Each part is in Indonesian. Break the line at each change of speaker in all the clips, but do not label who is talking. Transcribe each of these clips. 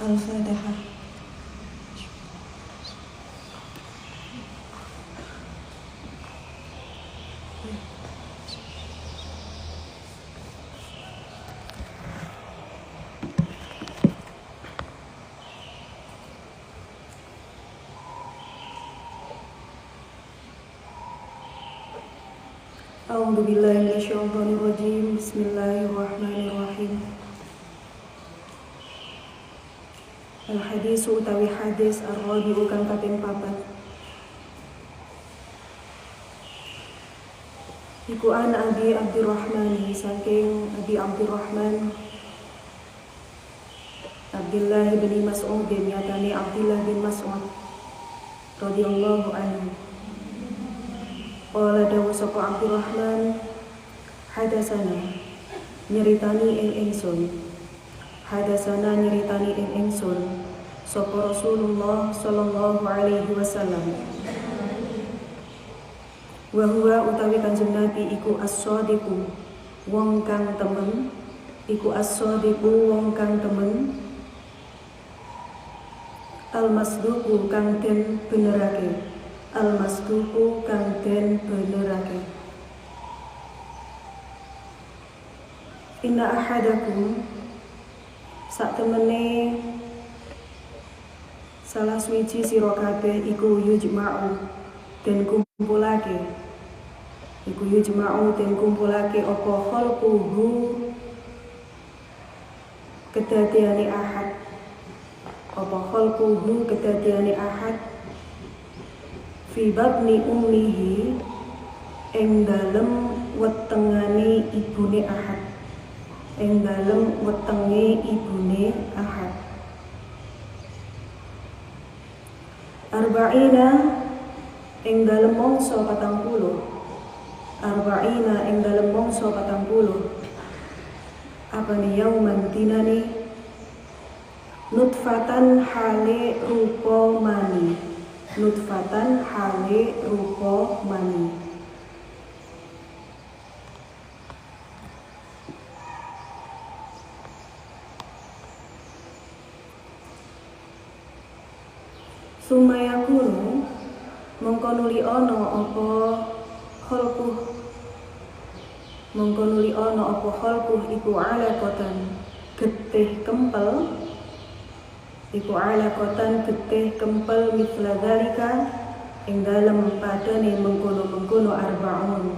Al-Fatihah. A'udzu billahi minasyaitonir rajim. Bismillahirrahmanirrahim. Al-hadisu utawi hadis ar-rabi'u kang kaping 4. Iku an Abi Abdurrahman saking Abi Abdurrahman Abdullah bin Mas'ud yatani Abdullah bin Mas'ud radhiyallahu anhu. Qala dawu sapa Abdurrahman, hadasana nyeritani ing ingsun. Hadasana nyeritani ing ingsun sapa Rasulullah sallallahu alaihi wasallam. Wa huwa utawi Kanjeng Nabi iku as-shadiqu wong kang temen, iku as-shadiqu wong kang temen, al-masduqu kang den benerake, al-masduqu kang den benerake. Inna ahadakum sak temene salah suci sira kabeh iku yujma'u den kumpulake, iku yujma'u den kumpulake apa khalquhu kedadiane ahad, apa khalquhu kedadiane ahad fi babni ummihi ing dalem wetengane ibune ahad, ing dalem wetenge ibune ahad. Arba'ina ing dalem mangsa 40, arba'ina ing dalem mangsa 40. Apane yauman dinane nutfatan hale rupa mani, nutfatan hale rupa mani. Sumayakunu mongko nuli ana apa khalquh, mongko nuli ana apa khalquh iku alaqatan getih kempel, iku alaqatan getih kempel mithla dzalika ing dalem padane mengkono-mengkono arba'un,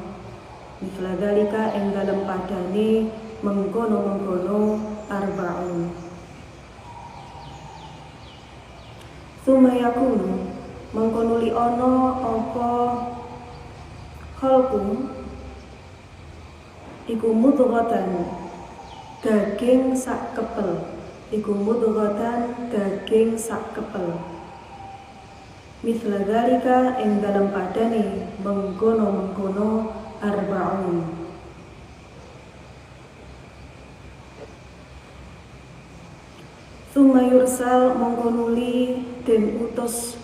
mithla dzalika ing dalem padane mengkono-mengkono arba'un. Sumayakunu mongko nuli ana apa khalqu iku mudghatan daging sak kepel, iku mudghatan daging sak kepel, mithla dzalika ing dalem padane mengkono-mengkono arba'un. Summa yursal mongko nuli den utus,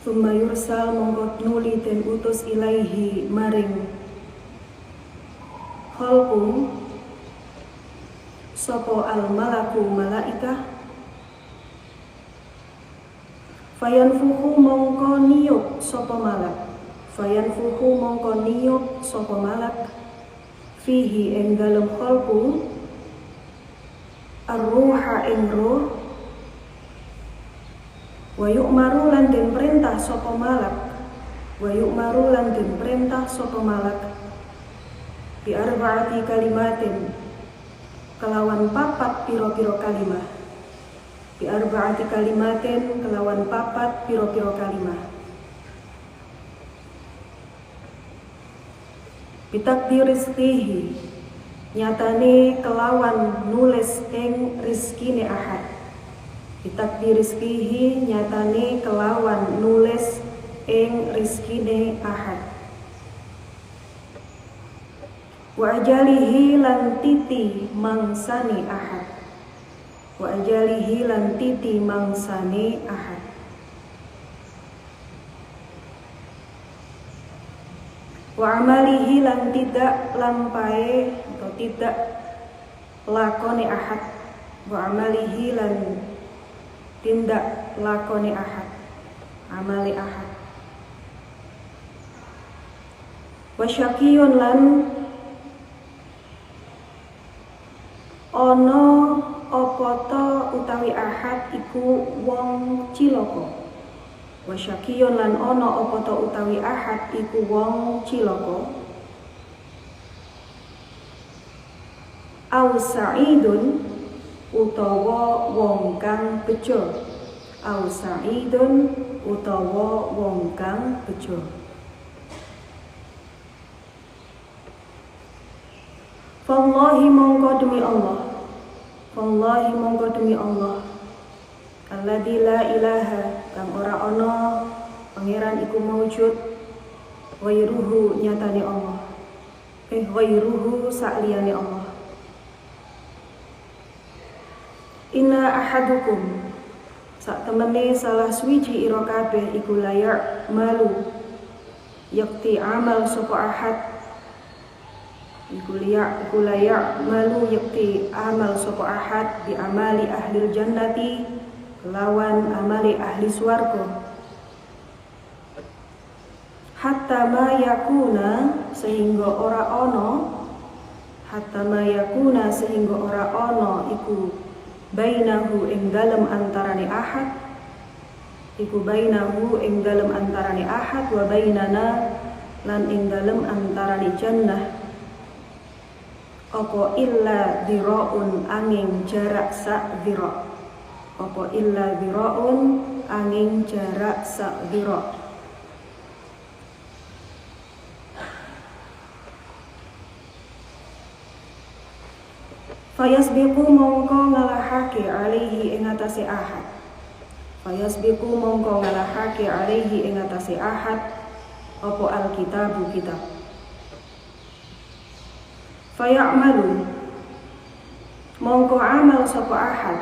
summa yursal mongko nuli den utus ilaihi maring khalqu sapa al malaku malaikah, fayanfuhu mongko niyup sapa malak, fayanfuhu mongko niyup sapa malak fihi ing dalem khalqu ar-ruha ing ruh, wa yu'maru lan den perintah sapa malak, wa yu'maru lan den perintah sapa malak bi arba'ati kalimatin kelawan papat pira-pira kalimah, bi arba'ati kalimatin kelawan papat pira-pira kalimah, bitakdir rizqihi nyatane kelawan nulis ing rizkine ahad, bitakdir rizqihi nyatane kelawan nulis ing rizkine ahad, wa ajalihi lan titi mangsane ahad, wa ajalihi lan titi mangsane ahad. Wa amalihi lan tidak lampae atau tidak lakone ahad, wa amalihi lan tindak lakoni ahad, amali ahad. Wa syaqiyun lan ana apa ta utawi ahad iku wong cilaka. Wa syaqiyun lan ana apa ta utawi ahad iku wong cilaka. Aw sa'idun utawa wong kang bejo. Aw sa'idun utawa wong kang bejo. Wallahi mongko demi Allah. Wallahi mongko demi Allah. Alladzi la ilaha kang ora ana pangeran iku maujud ghairuhu nyatane Allah. Ghairuhu sakliyane Allah. Inna ahadukum sak temene salah suwiji ira kabeh iku layak malu yakti amal sapa ahad iku layak malu yakti amal sapa ahad bi amali ahli jannati lawan amali ahli swarga hatta ma yakuna sehingga ora ana iku bainahu ing dalem antarane ahad iku bainahu ing dalem antarane ahad wa bainana lan ing dalem antarane jannah apa illa dhira'un angin jarak sak dhira' apa illa dhira'un angin jarak sak dhira' fayasbiqu mongko ngalahake alaihi ing atase ahad fayasbiqu mongko ngalahake alaihi ing atase ahad apa alkitabu kitab fayamalu mongko amal sapa ahad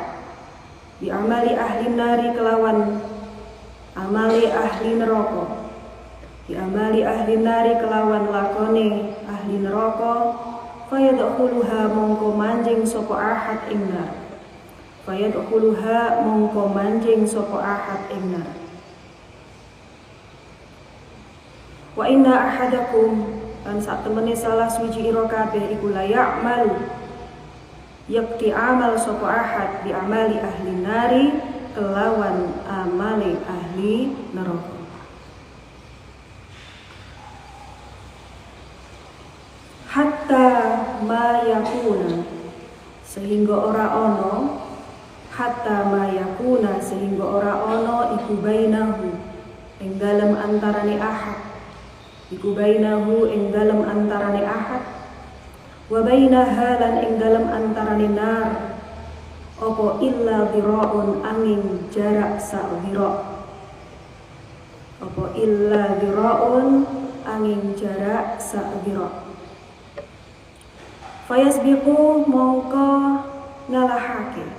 bi amali ahli nari kelawan amali ahli neraka bi amali ahli nari kelawan lakone ahli neraka fayadkhuluha mongko manjing sapa ahad ing nar fayadkhuluha mongko manjing sapa ahad ing nar wa inna ahadakum lan sak temene salah suci ira kabeh iku layak malu yakti amal sapa ahad di amali ahli nari kelawan amali ahli neraka hatta ma yakuna sehingga ora ana hatta ma yakuna sehingga ora ana iku bainahu ing dalem antarane ahad iku bainahu ing dalem antarane ahad wa bainaha lan ing dalem antarane nar apa illa dhira'un angin jarak sak dhira' apa illa dhira'un angin jarak sak dhira' fayasbiqu mongko ngalahake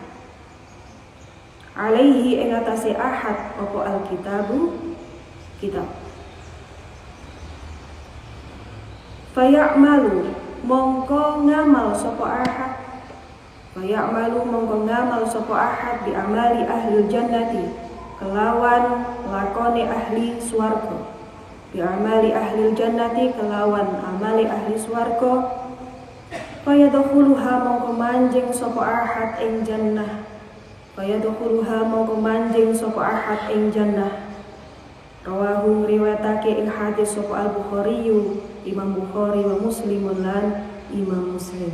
alaihi ing atase ahad apa alkitabu kitab fayamalu mongko ngamal sapa ahad fayamalu mongko ngamal sapa ahad bi amali ahli jannati kelawan lakone ahli swarga bi amali ahli jannati kelawan amali ahli swarga fayadkhuluha mongko manjing sapa ahad ing jannah fayadkhuluha mongko manjing sapa ahad ing jannah rawahu riwayatake ing hadis sapa al-Bukhari Imam Bukhari wa Muslim lan Imam Muslim.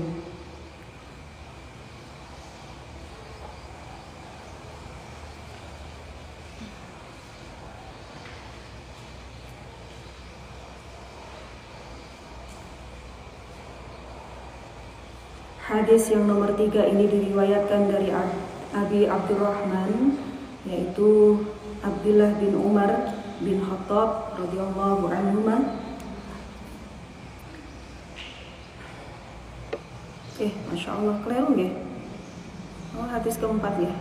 Hadis yang nomor 3 ini diriwayatkan dari Abi Abdurrahman yaitu Abdullah bin Umar bin Khattab radhiyallahu anhuma. Masya Allah, keliru ya? Oh, hadis keempat ya.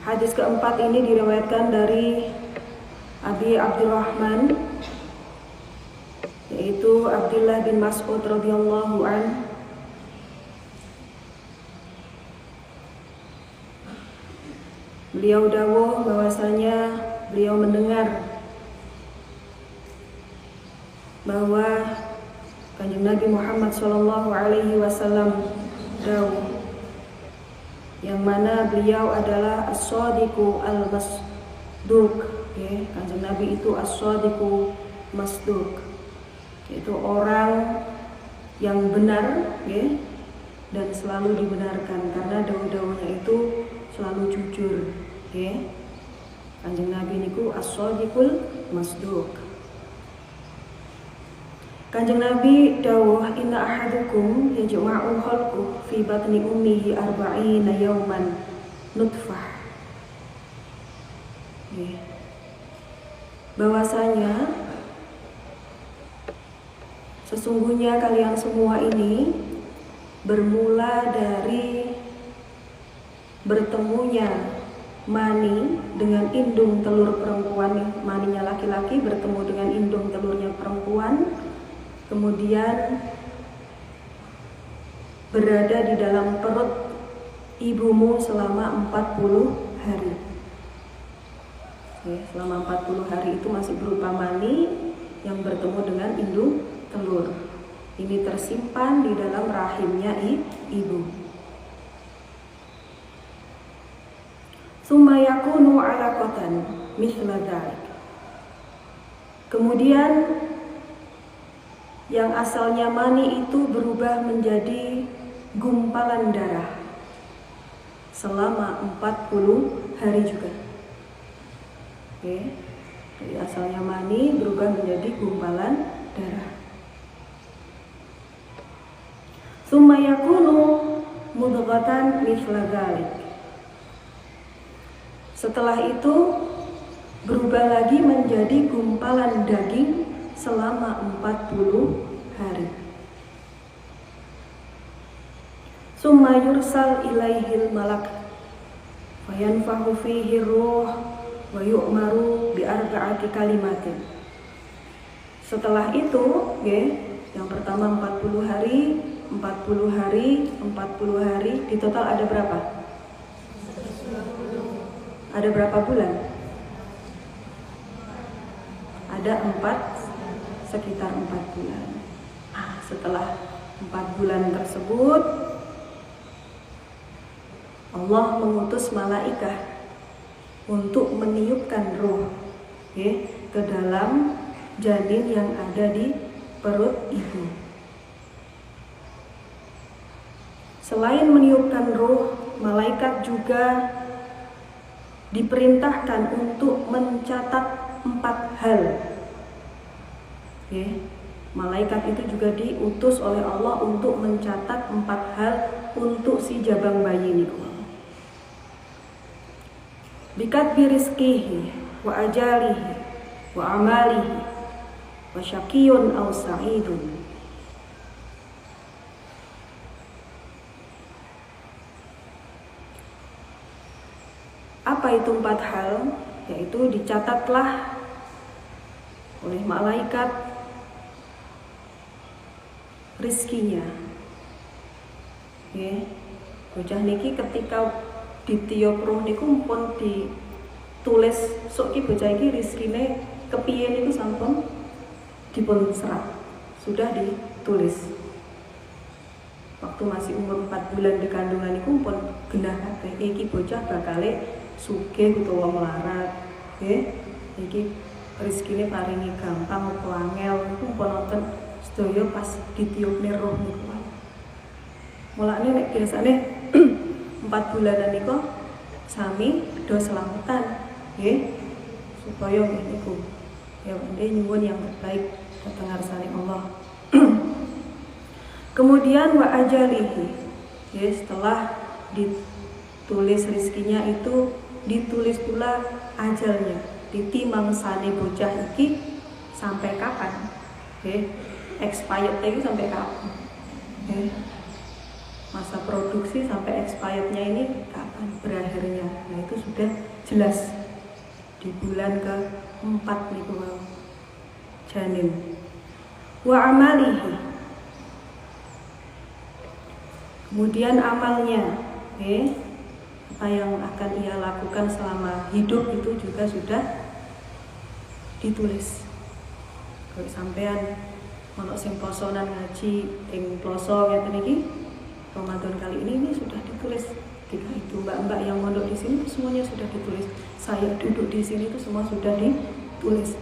Hadis keempat ini diriwayatkan dari Abi Abdurrahman yaitu Abdullah bin Mas'ud radhiyallahu an. Beliau dawuh bahwasanya beliau mendengar bahwa Kanjeng Nabi Muhammad SAW dawuh, yang mana beliau adalah as-shadiqu al-masduq, ya. Kanjeng Nabi itu as-shadiqu masduq, yaitu orang yang benar, ya, dan selalu dibenarkan karena dawuh-dawuhnya itu selalu jujur, ya. Kanjeng Nabi niku as-shadiqul masduq. Kanjeng Nabi dawuh, inna ahadukum yajma'u khalquhu fi batni ummihi 40 yawman nutfah. Bahwasanya sesungguhnya kalian semua ini bermula dari bertemunya mani dengan indung telur perempuan, maninya laki-laki bertemu dengan indung telurnya perempuan, kemudian berada di dalam perut ibumu selama 40 hari. Ya, selama 40 hari itu masih berupa mani yang bertemu dengan indung telur. Ini tersimpan di dalam rahimnya ibu. Tsumma yakunu 'alaqatan mithla dzalik. Kemudian yang asalnya mani itu berubah menjadi gumpalan darah selama 40 hari juga. Oke. Jadi asalnya mani berubah menjadi gumpalan darah. Tsumma yakunu mudghatan mithla dzalik. Setelah itu berubah lagi menjadi gumpalan daging selama 40 hari. Summa yursal ilaihil malak fayanfahu fihi ruh wa yu'maru bi arba'ati kalimatin. Setelah itu, yang pertama 40 hari, 40 hari, 40 hari, di total ada berapa? Ada berapa bulan? Ada sekitar 4 bulan. Setelah 4 bulan tersebut, Allah mengutus malaikat untuk meniupkan ruh ke dalam janin yang ada di perut ibu. Selain meniupkan ruh, malaikat juga diperintahkan untuk mencatat 4 hal. Malaikat itu juga diutus oleh Allah untuk mencatat 4 hal untuk si jabang bayi ini. Bikatbi rizqihi wa ajalihi wa amalihi wa syaqiyun aw sa'idun. Apa itu 4 hal? Yaitu dicatatlah oleh malaikat rizkinya. Bocah niki ketika ditiup roh niku pun ditulis sok ki bocah iki rizkine kepiye niku sampun dipun serat. Sudah ditulis. Waktu masih umur 4 bulan di kandungan niku pun genah kabeh iki bocah bakale sugih utawa melarat. Iki rezekine paringi gampang apa angel niku pun wonten sedaya pas ditiupne roh niku. Mulane nek biasane 4 bulanan niku sami do selamatan supaya niku ya nyuwun yang terbaik dateng ngarsane Allah. Kemudian wa ajalihi, setelah ditulis rizkinya itu ditulis pula ajalnya, ditimang sane bocah iki sampai kapan, expired itu sampai kapan, masa produksi sampai expirednya ini kapan berakhirnya. Nah itu sudah jelas di bulan ke-4 niku janin. Wa amalihi, kemudian amalnya, apa yang akan ia lakukan selama hidup itu juga sudah ditulis. Kalau sampean ono sing posonan ngaji ing ploso ngeten iki Ramadan kali ini sudah ditulis. Ketika itu mbak-mbak yang mondok di sini itu semuanya sudah ditulis. Saya duduk di sini itu semua sudah ditulis.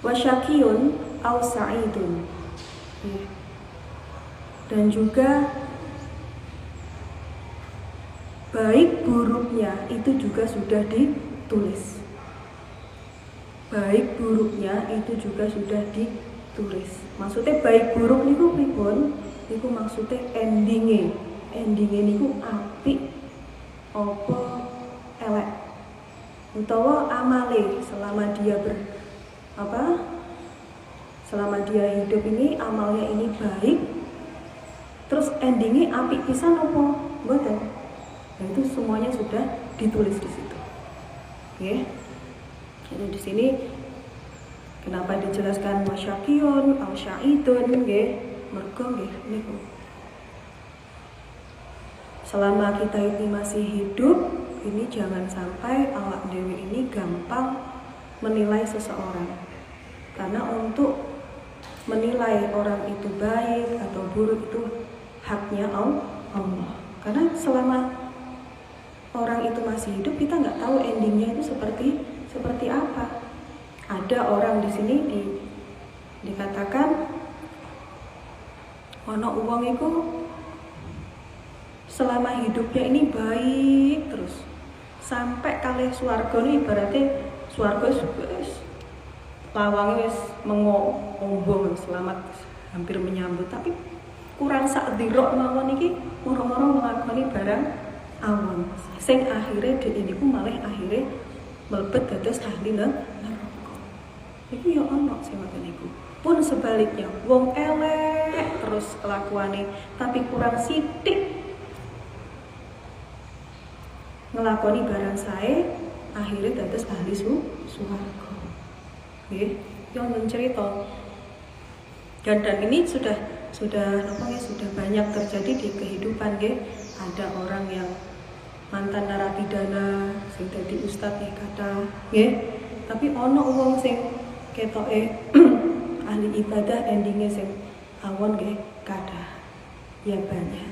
Wasyakiyun au sa'idun. Dan juga baik buruknya itu juga sudah ditulis. Baik buruknya itu juga sudah ditulis. Maksudnya baik buruk niku pripun? Niku maksudnya endingnya niku apik apa elek. Utawa amale selama dia selama dia hidup ini amalnya ini baik. Terus endingnya apik pisan apa? Mboten. Nah, itu semuanya sudah ditulis di situ. Oke. Jadi di sini kenapa dijelaskan wasyakiyun au syaitun nggih? Mergo nggih niku. Selama kita ini masih hidup, ini jangan sampai awak dewi ini gampang menilai seseorang. Karena untuk menilai orang itu baik atau buruk itu haknya Allah. Karena selama orang itu masih hidup, kita nggak tahu endingnya itu seperti apa. Ada orang di sini dikatakan ono uang itu selama hidupnya ini baik terus sampai kalih swarga ini ibaratnya swarga wis lawangnya wis mengombong selamat hampir menyambut, tapi kurang sak dirok mawon iki moro-moro nglakoni barang awon sing akhire dhek niku malah akhire mlebet dados ahli neraka. Iku ya ono sing ngoten niku. Pun sebaliknya, wong elek terus kelakuane tapi kurang sithik ngelakoni barang sae akhirnya dados ahli swarga. Nggih, yo cerita. Dan ini sudah banyak terjadi di kehidupan nggih. Ada orang yang mantan narapidana sing dadi ustaz kata nggih. Tapi ono wong sing ketoke ahli ibadah endingnya sing awon nggih kathah ya banyak.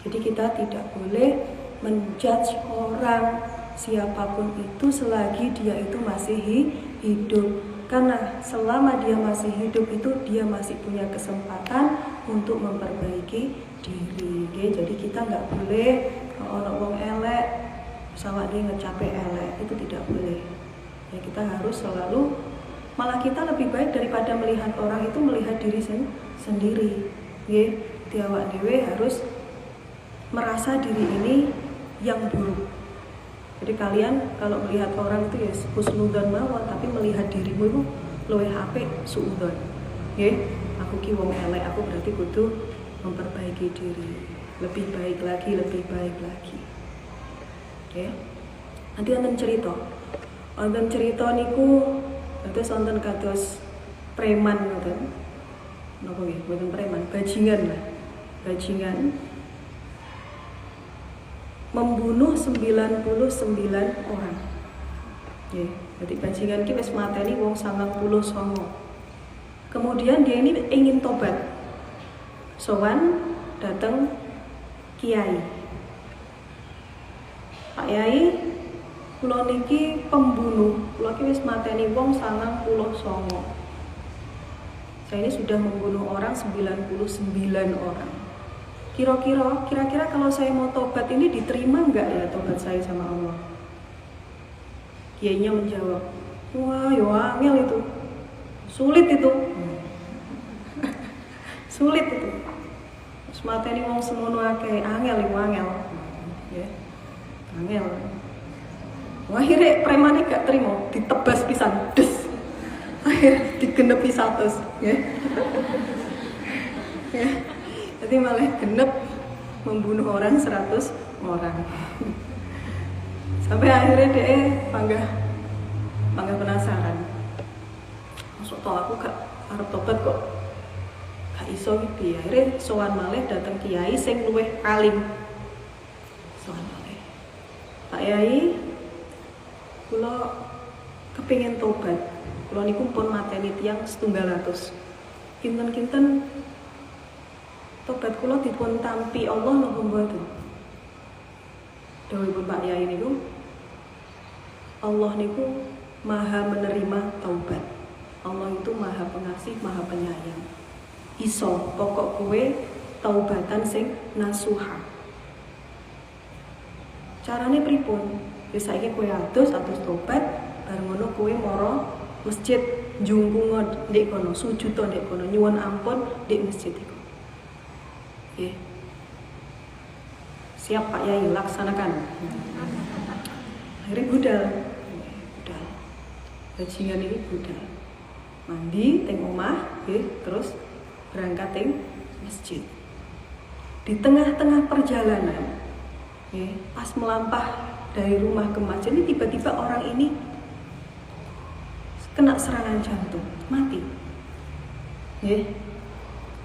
Jadi kita tidak boleh menjudge orang siapapun itu selagi dia itu masih hidup, karena selama dia masih hidup itu dia masih punya kesempatan untuk memperbaiki diri. Okay? Jadi kita nggak boleh kalau orang wong elek pesawat dia ngecape elek, itu tidak boleh. Ya, kita harus selalu, malah kita lebih baik daripada melihat orang itu melihat diri sendiri. Nggih, awak dhewe harus merasa diri ini yang buruk. Jadi kalian kalau melihat orang itu ya husnudzon mawon, tapi melihat dirimu itu luwih apik suudzon. Nggih, aku ki wong elek, aku berarti kudu memperbaiki diri. Lebih baik lagi. Oke. Nanti wonten cerita niku terus wonten kados preman ngoten. Napa nggih? Mboten preman, bajingan membunuh 99 orang. Nggih, jadi bajingan iki wis mateni wong 99. Kemudian dia ini ingin tobat. Sowan datang kiai. Pak Yai, kula niki pembunuh. Kula iki wis mateni wong 99. Saya ini sudah membunuh orang 99 orang. Kira-kira kalau saya mau tobat ini diterima enggak ya tobat saya sama Allah? Kiainya menjawab, wah yo angel itu. Sulit itu. Sulit itu. Mateni wong semono akeh, angel. Ya. Angel. Akhirnya premane gak terima, ditebas pisan, des. Akhirnya digenepi 100, ya. Ya. Jadi malah genep membunuh orang 100 orang. Sampai akhirnya dia panggah penasaran. Masuk tau aku gak arep tobat kok gak iso gitu ya. Akhirnya sowan malih dateng kiai sing luwih alim. soalnya Pak Yai kula kepingin tobat. Kula niku pun mateni tiyang 700. Kinten-kinten tobat kula dipun tampi Allah napa mboten? Dawuhipun Pak Yai niku, Allah niku Maha menerima taubat. Allah itu Maha pengasih, Maha penyayang. Iso pokok kowe taubatan sing nasuha. Carane pripun? Wis saiki kowe atus tobat, bareng ngono kowe mara masjid njungkunga ndek kono, sujud ndek kono, nyuwun ampun ndek masjid iku. Nggih. Siap Pak Yai, laksanakan. Akhirnya budal. Bajingan ini budal. Mandi teng omah, terus berangkat teng masjid. Di tengah-tengah perjalanan, pas melampah dari rumah ke masjid ini tiba-tiba orang ini kena serangan jantung, mati.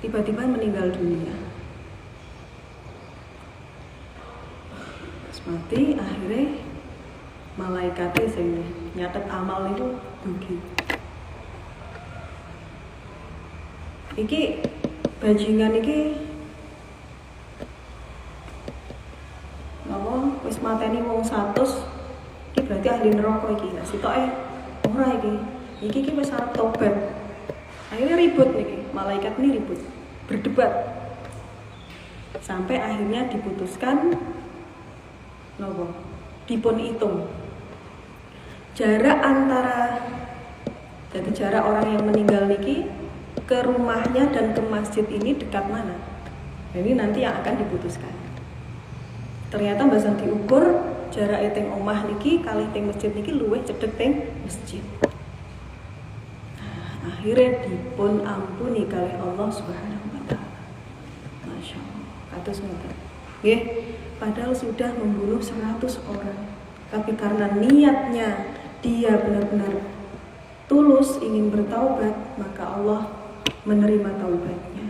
Tiba-tiba meninggal dunia. Pas mati, akhirnya malaikatnya sing nyatet amal itu dugi. Iki bajingan iki wis mateni wong 100, iki berarti ahli neraka iki. Lah sitoke ora iki wis arep tobat. Akhirnya ribut niki, malaikat ini ribut, berdebat. Sampai akhirnya diputuskan dipun hitung. Jarak antara jarak orang yang meninggal niki ke rumahnya dan ke masjid ini dekat mana? Ini nanti yang akan diputuskan. Ternyata mbasan diukur jarak teng omah niki kali teng masjid niki luwih cedhek teng masjid. Nah, akhirnya dipun ampuni kali Allah Subhanahu wa taala. Masyaallah. Kados ngoten. Nggih, padahal sudah membunuh 100 orang. Tapi karena niatnya dia benar-benar tulus ingin bertaubat, maka Allah menerima taubatnya.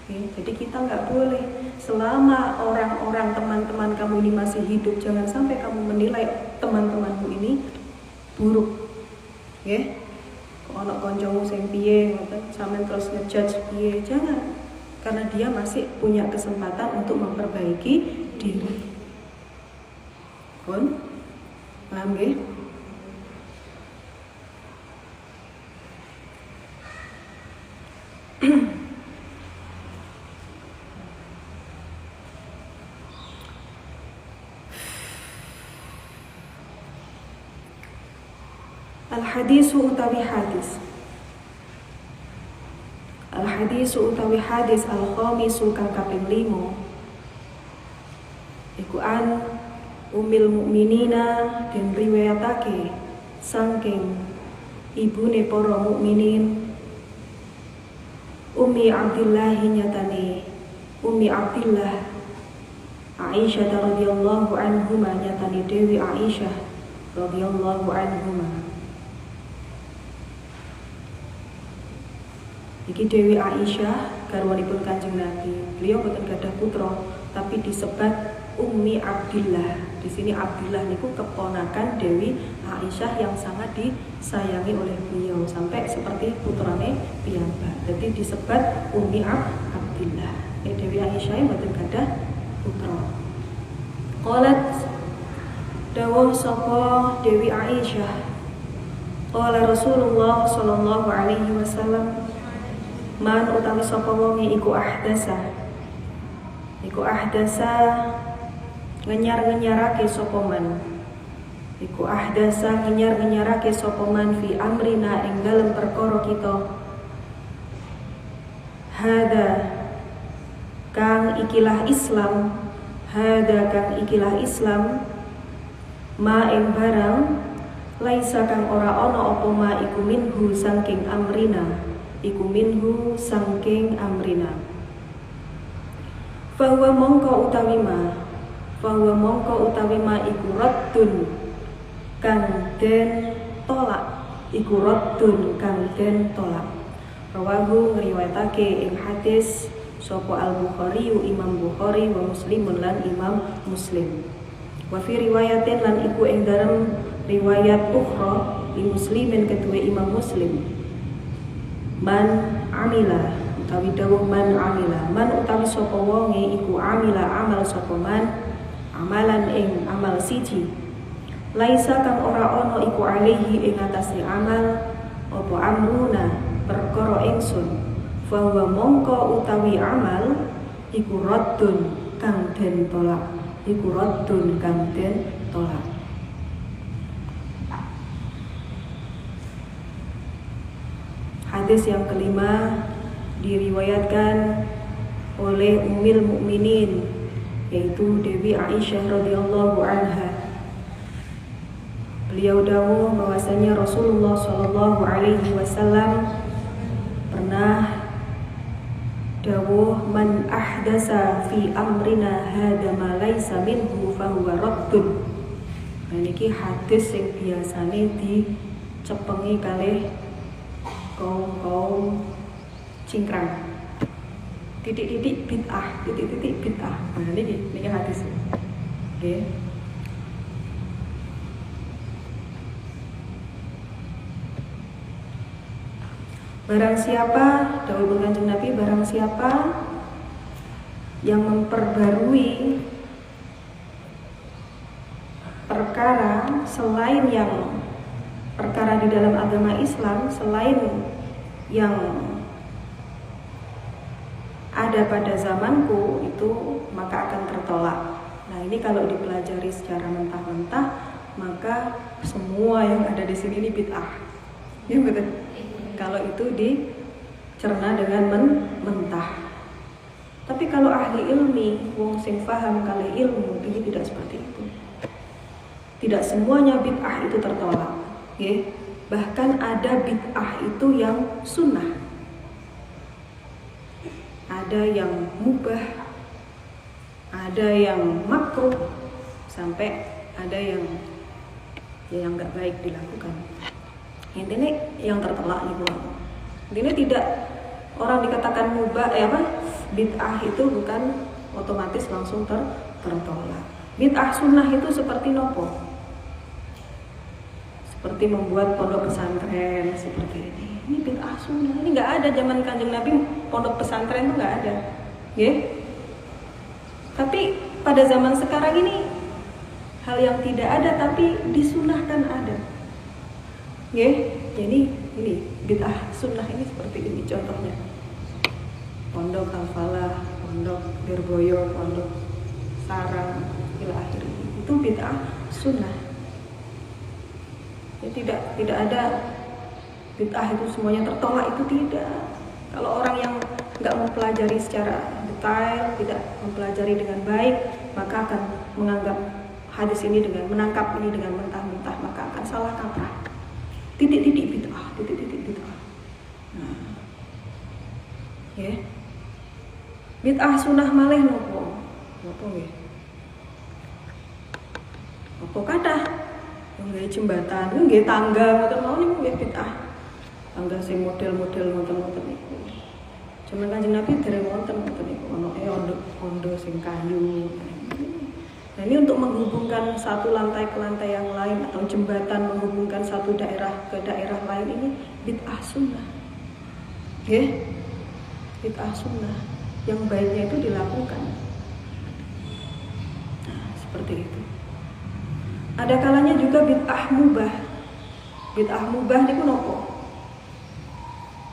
Jadi kita nggak boleh selama orang-orang teman-teman kamu ini masih hidup, jangan sampai kamu menilai teman-temanmu ini buruk. Ono kancamu sing piye ngoten sampean terus ngejudge piye, jangan. Karena dia masih punya kesempatan untuk memperbaiki diri. Pun paham nggih? Al-hadisu utawi hadis. Al-hadisu utawi hadis al-khamisu kang kaping 5. Iku an Ummil Mukminina den riwayatake saking ibune para mukminin Ummi Abdillah nyatane Ummi Abdillah Aisyah radhiyallahu anhuma nyatane Dewi Aisyah radhiyallahu anhuma. Iki Dewi Aisyah garwanipun Kanjeng Nabi. Beliau boten gadah putra, tapi disebat Ummi Abdillah. Di sini Abdillah niku keponakan Dewi Aisyah yang sangat disayangi oleh beliau sampai seperti putrane piyambak. Jadi disebat Ummi Abdillah. Dewi Aisyah boten gadah putra. Qalat dawuh sapa Dewi Aisyah. Qala Rasulullah sallallahu alaihi wasallam, man utawi sapa wong iku ahdasa ngenyar-ngenyarake sapa man iku ahdasa ngenyar-ngenyarake sapa man fi amrina ing dalem perkara kita hada kang ikilah Islam ma ing barang laisa kang ora ana apa ma iku minhu saking amrina iku minhu saking amrina. Fahuwa mongko utawi ma iku raddun kang den tolak. Rawahu ngriwayatake ing hadis sapa Al-Bukhari Imam Bukhari wa Muslimun lan Imam Muslim. Wa fi riwayatin lan iku ing dalem riwayat ukhra li Muslimin kedue Imam Muslim. Man amila utawi dawuh man amila, man utawi sapa wonge iku amila amal sapa man amalan ing amal siji. Laisa kang ora ana iku alaihi ing atase amal apa amruna perkara ingsun. Fa huwa mongko utawi amal iku raddun kang den tolak. Iku raddun kang den tolak. Hadis yang kelima diriwayatkan oleh Ummul Mukminin yaitu Dewi Aisyah radhiyallahu anha. Beliau dawuh bahwasanya Rasulullah Shallallahu alaihi wasallam pernah dawuh man ahdasa fi amrina hada ma laisa minhu fa huwa raddun. Nah niki hadis sing biasane dicepengi kalih kaum cingkrang. Titik-titik bid'ah, titik-titik bid'ah. Nah niki hadis. Nggih. Barang siapa, dawuh Kanjeng Nabi, barang siapa yang memperbarui perkara selain yang perkara di dalam agama Islam, selain yang ada pada zamanku itu, maka akan tertolak. Nah ini kalau dipelajari secara mentah-mentah, maka semua yang ada di sini ini bid'ah. Ya betul. Kalau itu dicerna dengan mentah. Tapi kalau ahli ilmi, wong sing paham kali ilmu, ini tidak seperti itu. Tidak semuanya bid'ah itu tertolak. Ya. Bahkan ada bid'ah itu yang sunnah. Ada yang mubah, ada yang makruh, sampai ada yang nggak baik dilakukan. Intinya yang tertolak nih, intinya tidak orang dikatakan mubah bid'ah itu bukan otomatis langsung tertolak. Bid'ah sunnah itu seperti nopo? Seperti membuat pondok pesantren seperti ini. Ini bid'ah sunnah. Ini nggak ada zaman Kanjeng Nabi pondok pesantren itu nggak ada, ya. Tapi pada zaman sekarang ini hal yang tidak ada tapi disunahkan ada. Jadi ini bid'ah sunnah ini seperti ini contohnya. Pondok Al-Falah, pondok Lirboyo, pondok Sarang, ila akhirnya. Itu bid'ah sunnah. Ya, tidak ada bid'ah itu semuanya tertolak, itu tidak. Kalau orang yang nggak mempelajari secara detail, tidak mempelajari dengan baik, maka akan menganggap hadis ini menangkap ini dengan mentah-mentah, maka akan salah kaprah. Titik-titik bid'ah, titik-titik bid'ah. Nah, ya. Bid'ah sunnah malih nopo? Nopo nggih? Apa kathah? Nggih jembatan, nggih tangga ngoten mau niku nggih bid'ah. Tangga sing model-model ngoten-ngoten niku. Jaman Kanjeng Nabi dereng wonten ngoten niku, ana ondo sing kayu. Nah ini untuk menghubungkan satu lantai ke lantai yang lain atau jembatan menghubungkan satu daerah ke daerah lain, ini bid'ah sunnah. Bid'ah sunnah. Yang baiknya itu dilakukan. Nah, seperti itu. Ada kalanya juga bid'ah mubah. Bid'ah mubah niku nopo?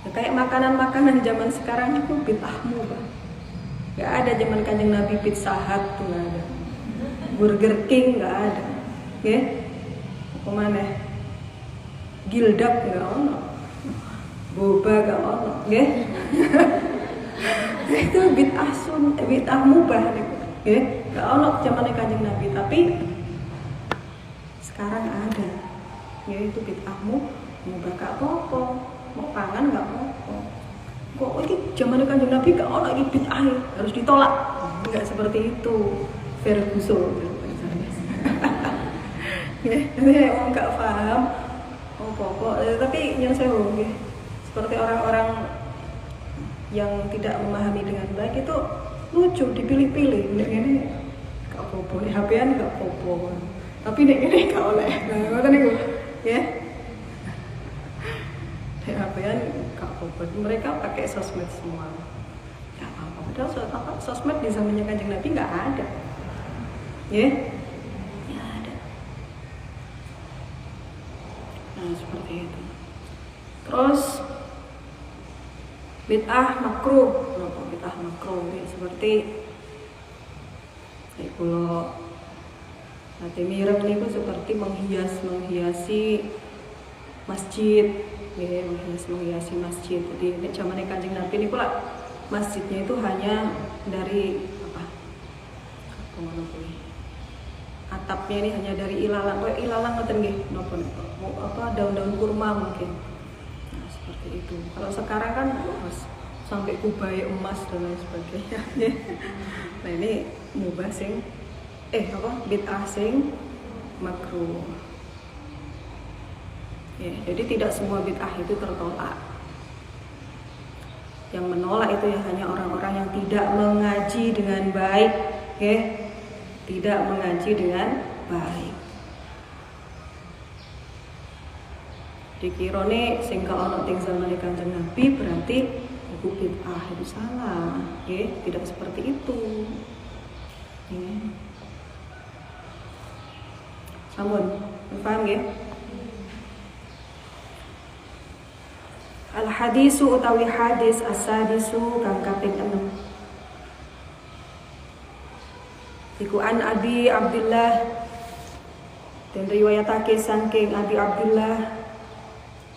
Ya, kayak makanan-makanan zaman sekarang itu bid'ah mubah. Gak ada zaman Kanjeng Nabi Pizza Hut tuh gak ada. Burger King nggak ada, apa mana? Gildap nggak ono, boba nggak ono, itu bid'ah mubah, nggak ono zaman Kanjeng Nabi, tapi sekarang ada, itu bid'ah mubah gak apa-apa, mau pangan nggak apa-apa. Kok ini zaman Kanjeng Nabi nggak ono lagi bid'ah harus ditolak, nggak seperti itu. Ferguson, ini orang nggak paham, pokok. Tapi yang saya seperti orang-orang yang tidak memahami dengan baik itu lucu, dipilih-pilih. Nek ngene gak apa-apa, nek HP-an gak apa-apa. Tapi nek ngene gak oleh. Nah, ngoten niku, ya. Nek HP-an gak apa-apa. Mereka pakai sosmed semua. Gak apa-apa. Padahal sosmed di zamannya Kanjeng Nabi gak ada. Ya? Ya ada. Nah, seperti itu. Terus bid'ah makruh. Kenapa bid'ah makruh? Ya, seperti kayak kula nate mireng niku seperti menghiasi masjid, ya, menghiasi masjid. Jadi nek zamane Kanjeng Nabi niku lah masjidnya itu hanya dari apa ngono kuwi. Atapnya ini hanya dari ilalang ngoten nggih, napa apa daun-daun kurma mungkin. Seperti itu. Kalau sekarang kan sampai kubai emas dan lain sebagainya. Nah ini mubah sing bid'ah sing makruh. Ya, jadi tidak semua bid'ah itu tertolak. Yang menolak itu ya hanya orang-orang yang tidak mengaji dengan baik, ya. Tidak mengaji dengan baik. Dikirone sing ono ting zamane Kanjeng Nabi berarti iku bid'ah, itu salah, ya, tidak seperti itu. Ya. Sampun, paham ya? Al hadisu utawi hadis as-sadisu kang kaping 6. Iku an Abi Abdullah dan riwayatake saking Abi Abdullah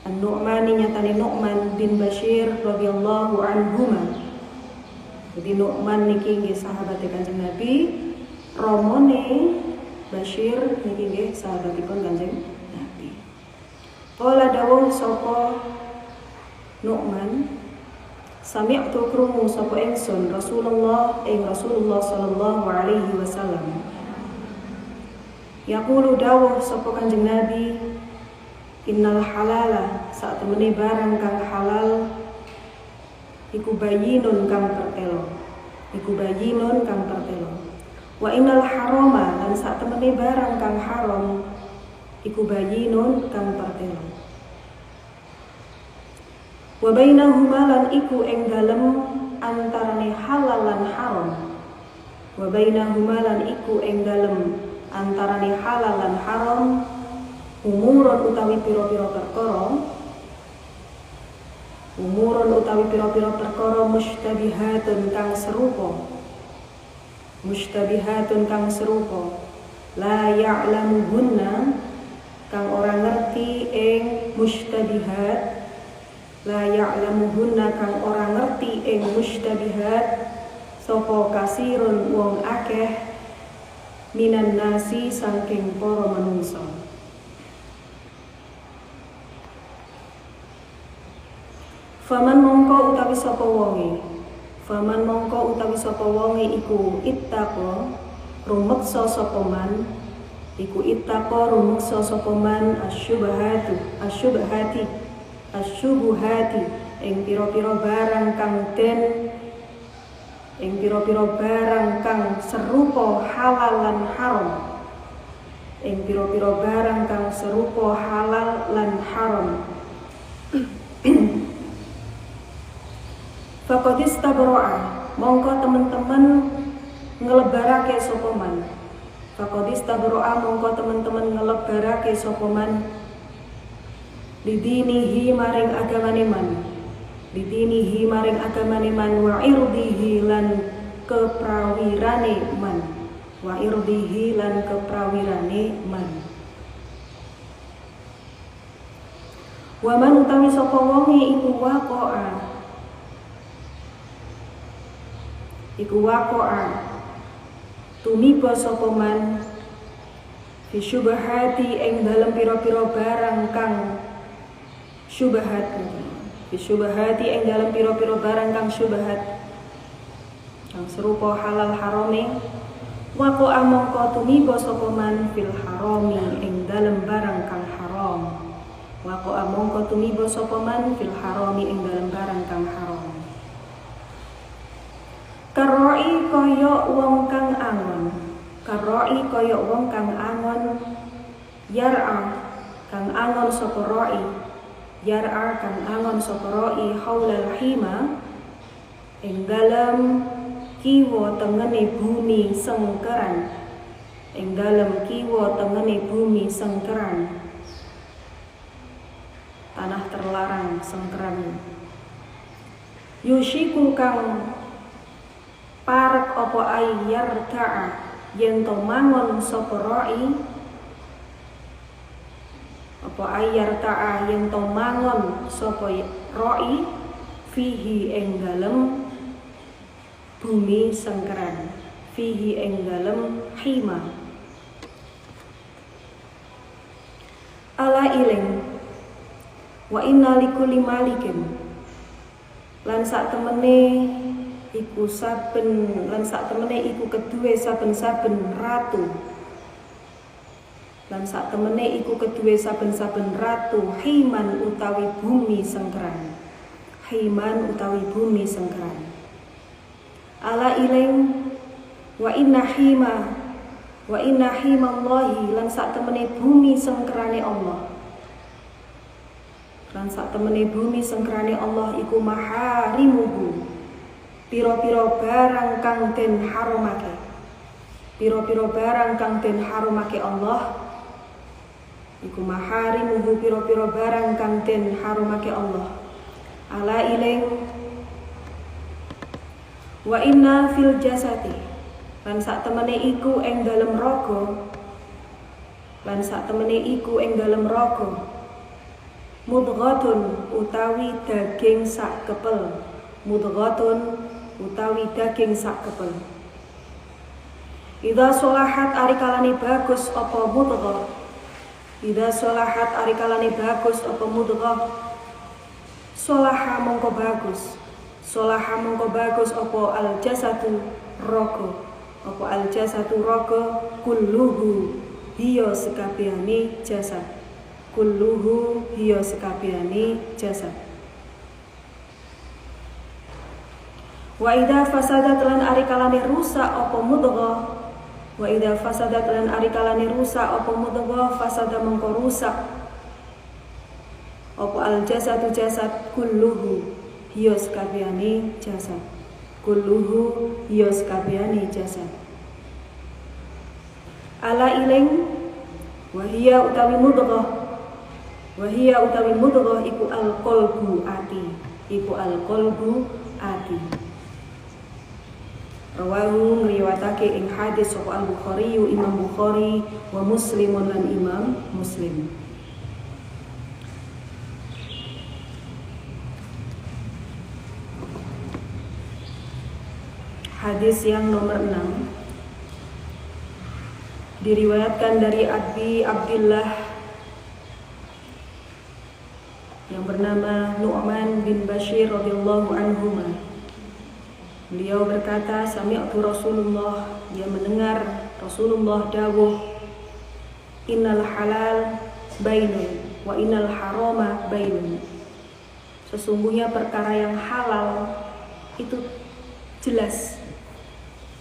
An-Nu'mani nyatane Nu'man bin Bashir radhiyallahu anhuma. Jadi Nu'man niki nggih sahabat Kanjeng Nabi, romone Bashir niki nggih sahabatipun Kanjeng Nabi. Qala dawuh sapa Nu'man, sami'tu krungu sapa ingsun Rasulullah sallallahu alaihi wasallam. Yaqulu dawuh sapa Kanjeng Nabi, innal halala saat temene barang kang halal iku bayyinun kang pertelo. Wa innal harama lan saat temene barang kang haram iku bayyinun kang pertelo. Wa bainahuma lan iku ing dalem antarane halal lan haram. Wa bainahuma lan iku ing dalem antarane halal lan haram umurun utawi pira-pira perkara mustabihatun kang serupa la ya'lamuhunna kang ora ngerti ing mustabihat sapa kasirun wong akeh minan nasi saking para manungsa. Faman mongko utawi sapa wonge iku ittaqa rumeksa sapa man asyubhati ing pira-pira barang kang serupa halal lan haram Faqadis tabro'a mongko teman-teman ngelebarake sapa man. Didinihi maring agamane man wa irdihi lan keprawirane man. Wa man utawi sapa wonge iku waqa'a tumiba sapa man fi syubhati ing dalem pira-pira barang kang syubhat kang serupa halal harame waqa'a mongko tumiba sapa man fil harami ing dalem barang kang haram kaya wong kang angon, karoi kaya wong kang angon, yar'a kang angon sapa roi, yar'a kang angon sapa roi haulal hima ing dalem kiwa tengene bumi sengkeran, ing dalem kiwa tengene bumi sengkeran, tanah terlarang sengkeran. Yushiku kang parek apa ayyar ta'a yen to mangon sapa roi, apa ayyar ta'a yen to mangon sapa roi fihi ing dalem bumi sengkeran, fihi ing dalem hima. Ala iling wa inna likulli malikin lan sak temene iku saben lan sak temene iku keduwe saben-saben ratu, lan sak temene iku keduwe saben-saben ratu himan utawi bumi sengkeran, himan utawi bumi sengkeran. Ala iling wa inna himallahi lan sak temene bumi sengkerane Allah, lan sak temene bumi sengkerane Allah iku maharimuhu, piro-piro barang kang den harumake, piro-piro barang kang den harumake Allah iku maharimuhu, piro-piro barang kang den harumake Allah. Ala iling wa inna fil jasati lan sak temene iku ing dalem raga, lan sak temene iku ing dalem raga mudghatun utawi daging sak kepel, mudghatun utawi daging sak kepel. Idza sholahat arikalane bagus apa mudghah, idza sholahat arikalane bagus apa mudghah, sholaha mongko bagus, sholaha mongko bagus apa al jasadu raga, apa al jasadu raga kulluhu hiya sekabehane jasad, kulluhu hiya sekabehane jasad. Wa idza fasadat lan arikalane rusak apa mudghah, wa idza fasadat lan arikalane rusak apa mudghah fasada mongko rusak apa al jasadu jasad kulluhu hiya sekabehane jasad, kulluhu hiya sekabehane jasad. Ala iling wahia utawi mudghah, wahia utawi mudghah iku al qalbu ati, iku al qalbu ati. Rawahu ngriwatake ing hadis sapa Al-Bukhari, Imam Bukhari wa Muslimun lan Imam Muslim. Hadis yang nomor 6 diriwayatkan dari Abi Abdullah yang bernama Nu'man bin Bashir radhiyallahu anhuma. Beliau berkata, sami'tu Rasulullah, dia mendengar Rasulullah dawuh, innal halal bainun wa innal harama bainun. Sesungguhnya perkara yang halal itu jelas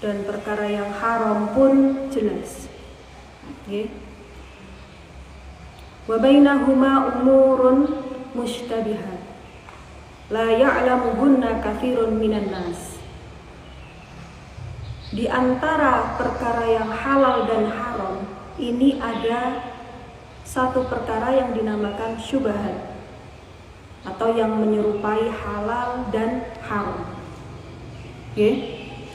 dan perkara yang haram pun jelas. Okay. Wa bainahuma umurun mushtabihat la ya'lamuhunna katsirun minan nas. Di antara perkara yang halal dan haram ini ada satu perkara yang dinamakan syubhat atau yang menyerupai halal dan haram. Oke,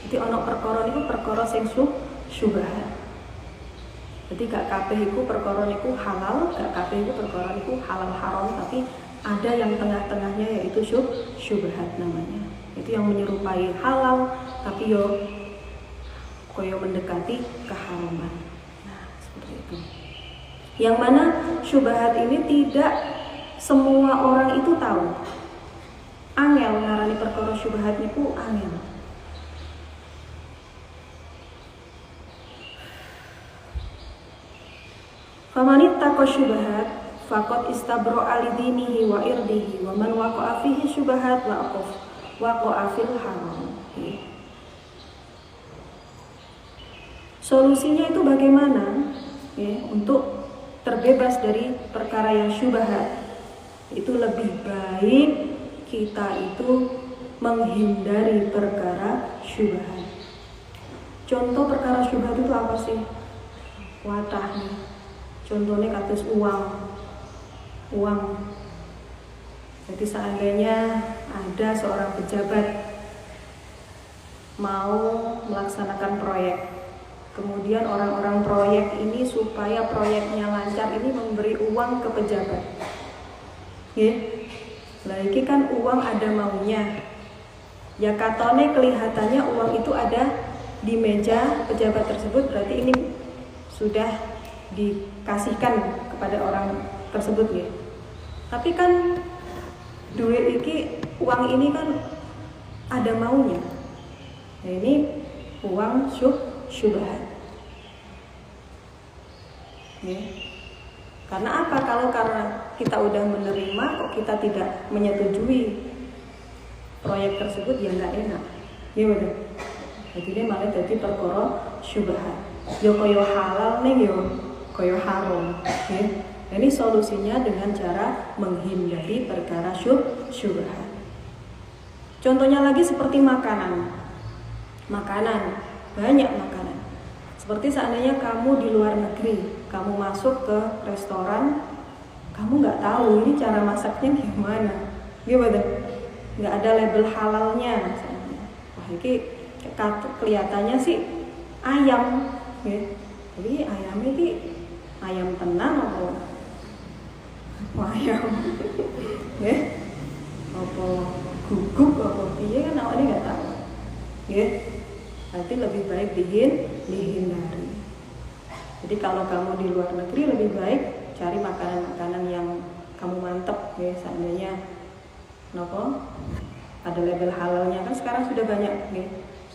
jadi ono perkara niku perkara sing syubhat. Jadi gak kabeh iku perkara niku halal, gak kabeh iku perkara niku halal haram, tapi ada yang tengah-tengahnya yaitu syubhat namanya. Itu yang menyerupai halal tapi yo koyo mendekati keharaman. Nah, seperti itu. Yang mana syubhat ini tidak semua orang itu tahu. Angel ngarani perkara syubhat niku angel. Famanit taqa syubhat faqad istabro'a li dinihi wa irdihi wa man waqa'a fihi syubhat waqa'a fil haram. solusinya itu bagaimana ya, untuk terbebas dari perkara yang syubhat? Itu lebih baik kita itu menghindari perkara syubhat. Contoh perkara syubhat itu apa sih? Watah nih. Contohnya kados uang. Jadi seandainya ada seorang pejabat mau melaksanakan proyek, kemudian orang-orang proyek ini supaya proyeknya lancar ini memberi uang ke pejabat. Lagi kan uang ada maunya. Ya katone kelihatannya uang itu ada di meja pejabat tersebut, berarti ini sudah dikasihkan kepada orang tersebut ya. Tapi kan uang ini kan ada maunya. Nah, ini uang syubhat. Ya. Karena apa? Karena kita udah menerima kok kita tidak menyetujui proyek tersebut, ya nggak enak. Ya betul. Jadi ini malah jadi perkara syubhat. Yo koyo halal nih yo koyo haram. Ya. Ini solusinya dengan cara menghindari perkara syubhat. Contohnya lagi seperti makanan, banyak makanan. Seperti seandainya kamu di luar negeri, kamu masuk ke restoran, kamu nggak tahu ini cara masaknya gimana, gimana? Nggak ada label halalnya, misalnya. Wah ini kelihatannya sih ayam, ya. Jadi ayamnya ini ayam tenang atau ayam, ya? Apa guguk apa piye kan awalnya nggak tahu, ya. Nanti lebih baik dihindari. Jadi kalau kamu di luar negeri lebih baik cari makanan-makanan yang kamu mantep ya, seandainya ada label halalnya kan sekarang sudah banyak ya.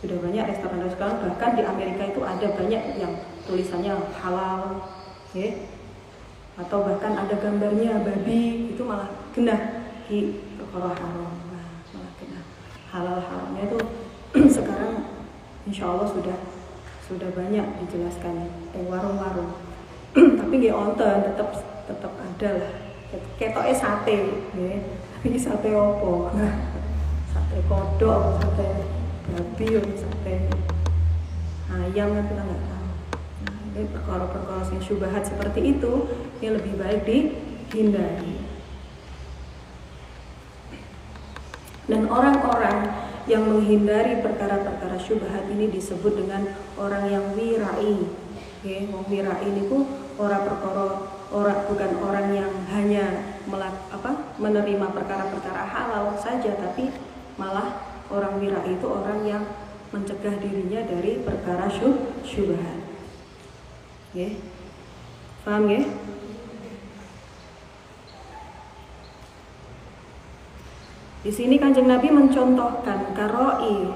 Sudah banyak restoran-restoran, bahkan di Amerika itu ada banyak yang tulisannya halal ya. Atau bahkan ada gambarnya babi, itu malah genah di perkara haram. Nah, malah genah. Halal-haramnya itu sekarang insya Allah sudah banyak dijelaskan di warung-warung. Tapi nggih onten tetap ada lah. Ketoke sate, nggih. Tapi sate opo? Sate kodok, sate babi, sate ayam kan kita nggak tahu. Nah, ini perkara-perkara yang syubhat seperti itu yang lebih baik dihindari. Dan orang-orang yang menghindari perkara-perkara syubhat ini disebut dengan orang yang wirai. Okay? Wong wirai ini ku bukan orang yang hanya menerima perkara-perkara halal saja, tapi malah orang wirai itu orang yang mencegah dirinya dari perkara syubhat. Okay? Paham ya? Di sini Kanjeng Nabi mencontohkan karoi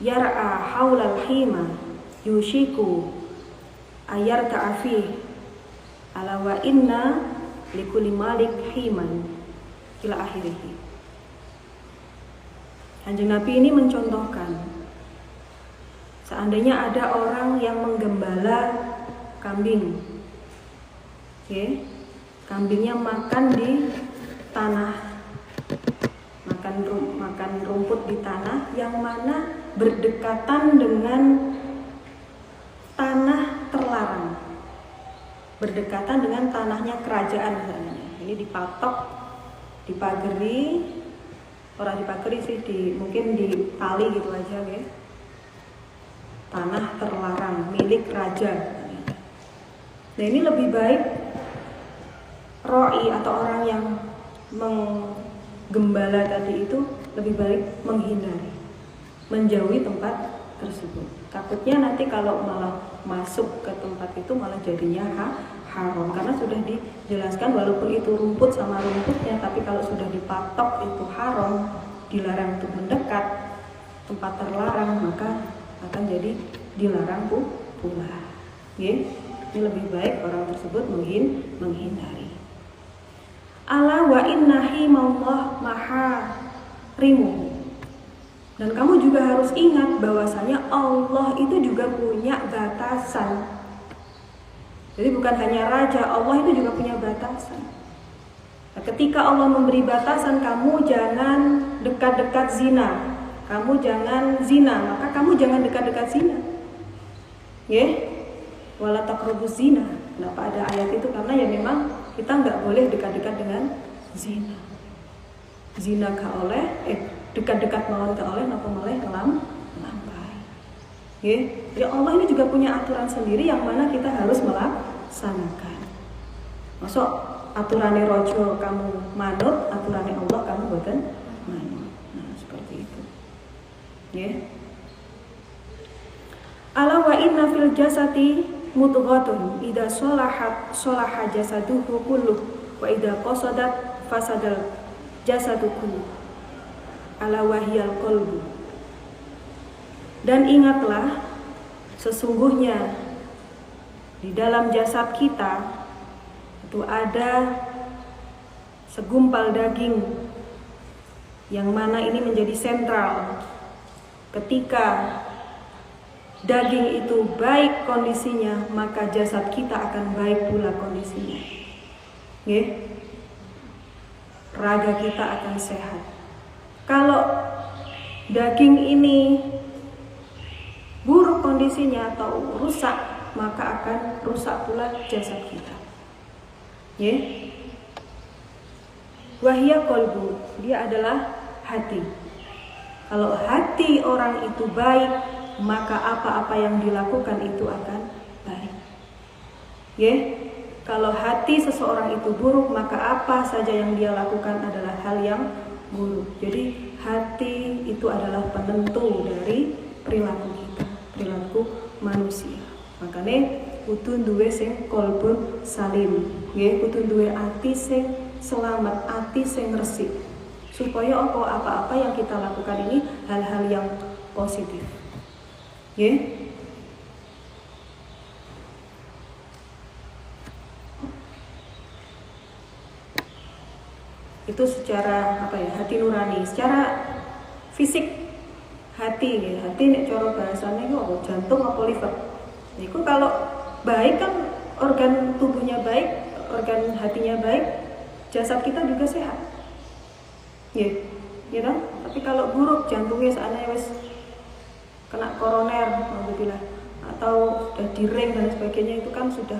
yar'a haulal hima yushiku ayar ta'afi ala wa inna likulli malik himan ila akhirih. Kanjeng Nabi ini mencontohkan seandainya ada orang yang menggembala kambing, okay? Kambingnya makan di tanah, makan rumput di tanah yang mana berdekatan dengan tanah terlarang, berdekatan dengan tanahnya kerajaan misalnya. Ini dipatok, dipageri, orang dipageri sih mungkin di tali gitu aja ya. Tanah terlarang milik raja. Nah ini lebih baik roi atau orang yang gembala tadi itu lebih baik menghindari, menjauhi tempat tersebut. Takutnya nanti kalau malah masuk ke tempat itu malah jadinya haram, karena sudah dijelaskan walaupun itu rumput sama rumputnya, tapi kalau sudah dipatok itu haram, dilarang untuk mendekat tempat terlarang, maka akan jadi dilarang pula. Ini lebih baik orang tersebut menghindari. Ala wa innahi mallah maharimuhu. Dan kamu juga harus ingat bahwasanya Allah itu juga punya batasan. Jadi bukan hanya raja, Allah itu juga punya batasan. Nah, ketika Allah memberi batasan, kamu jangan dekat-dekat zina, kamu jangan zina, maka kamu jangan dekat-dekat zina. Wala taqrabuz zina. Kenapa ada ayat itu? Karena ya memang kita nggak boleh dekat-dekat dengan zina. Zina gak oleh, dekat-dekat mawon gak oleh, napa malih ngelampai. Jadi Allah ini juga punya aturan sendiri yang mana kita harus melaksanakan. Masuk aturannya rojo kamu manut, aturannya Allah kamu boten manut. Nah, seperti itu. Ala wa inna fil jasati mudghatun idza sholaha jasaduhu kulluh wa idza qasadat fasadal jasadu kulluh. Ala wahyal qalbu. Dan ingatlah, sesungguhnya di dalam jasad kita itu ada segumpal daging yang mana ini menjadi sentral. Ketika daging itu baik kondisinya, maka jasad kita akan baik pula kondisinya. Raga kita akan sehat. Kalau daging ini buruk kondisinya atau rusak, maka akan rusak pula jasad kita. Wahya qalbu, dia adalah hati. Kalau hati orang itu baik, maka apa-apa yang dilakukan itu akan baik. Kalau hati seseorang itu buruk, maka apa saja yang dia lakukan adalah hal yang buruk. Jadi hati itu adalah penentu dari perilaku kita, perilaku manusia. Makanya kudu duwe sing qalbun salim, kudu duwe ati sing selamat, ati sing resik. Supaya apa-apa yang kita lakukan ini hal-hal yang positif. Itu secara hati nurani, secara fisik hati nek cara bahasane iku jantung apa liver. Iku kalau baik kan organ tubuhnya baik, organ hatinya baik, jasad kita juga sehat. Tapi kalau buruk, jantungnya seandainya wis kena koroner atau udah diring dan sebagainya, itu kan sudah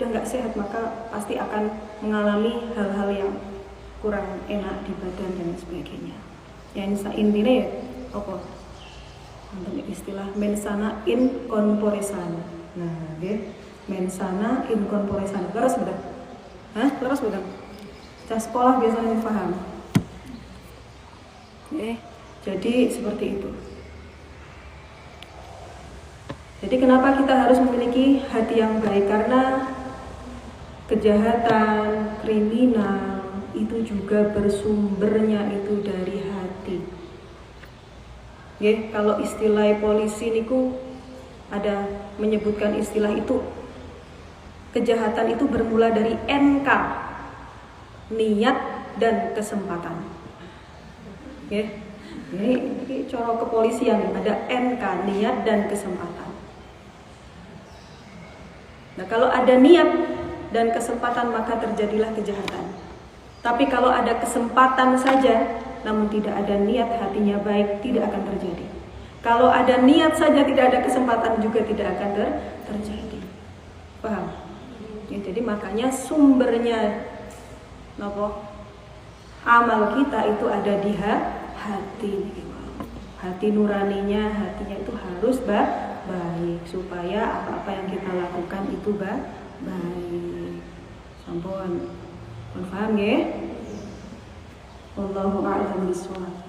nggak sehat, maka pasti akan mengalami hal-hal yang kurang enak di badan dan sebagainya. Intinya istilah mensana in corpore sano. Nah, mensana in corpore sano. Terus betul? Terus betul? Cah sekolah biasanya paham. Jadi seperti itu. Jadi kenapa kita harus memiliki hati yang baik? Karena kejahatan, kriminal itu juga bersumbernya itu dari hati. Kalau istilah polisi niku ada menyebutkan istilah itu, kejahatan itu bermula dari NK, niat dan kesempatan. Ini cara kepolisian, ada NK, niat dan kesempatan. Nah, kalau ada niat dan kesempatan maka terjadilah kejahatan. Tapi kalau ada kesempatan saja, namun tidak ada niat, hatinya baik, tidak akan terjadi. Kalau ada niat saja, tidak ada kesempatan juga tidak akan terjadi. Paham? Jadi makanya sumbernya amal kita itu ada di hati. Hati nuraninya, hatinya itu harus baik supaya apa-apa yang kita lakukan itu baik. Sampun. Paham ya? Wallahu a'lam bishawab.